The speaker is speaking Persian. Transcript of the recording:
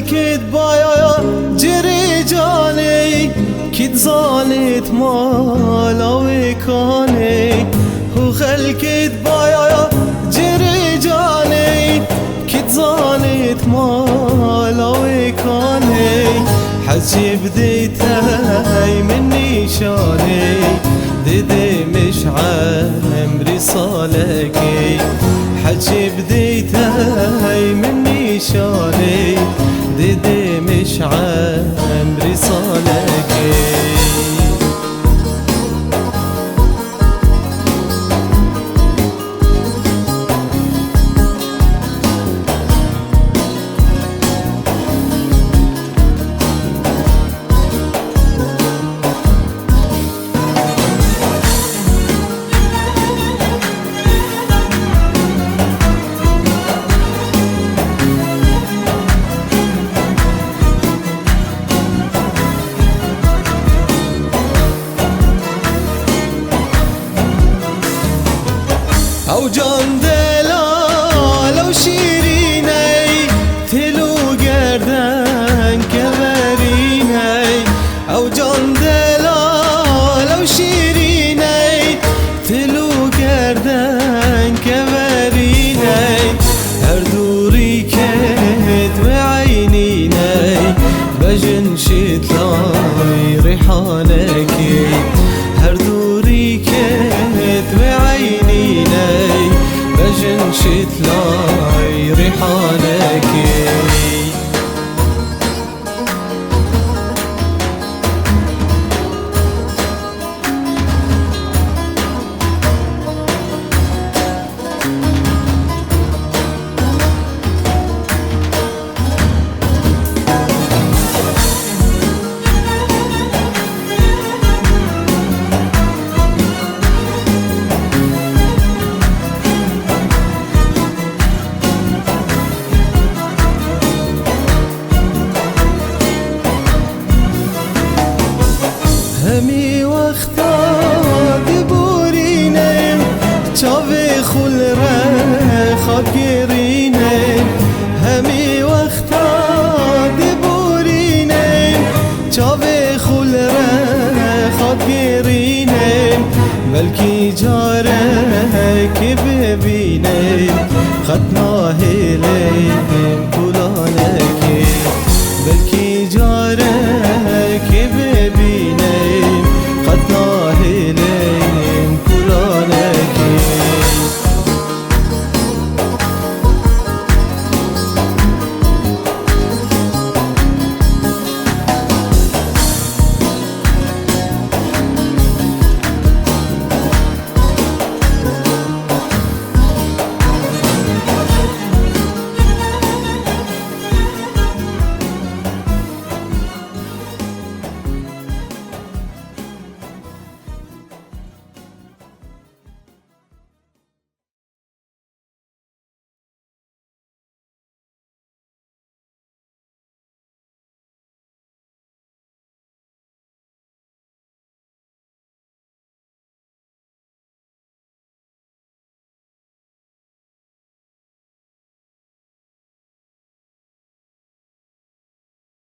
خلكت بايا جري جاني كد زانت مالا وكاني هو خلكت بايا جري جاني كد زانت مالا وكاني حجي بديتهاي من نشاني ديدي مش عمري صالكي حجي بديتهاي من نشاني ديدي مش عمري صالكي او جان دلال و شیرینی تلو گردن کورینی او جان دلال و شیرینی تلو گردن کورینی هر دوری کت و عینینی بجن شتلای ریحانکی هر دوری کت و عینینی بجن شتلاي ريحانكي همي وقتا دبورينم چاوي خول رخاب گرينم همي وقتا دبورينم چاوي خول رخاب گرينم بلكي جارك ببينم خطنا هلي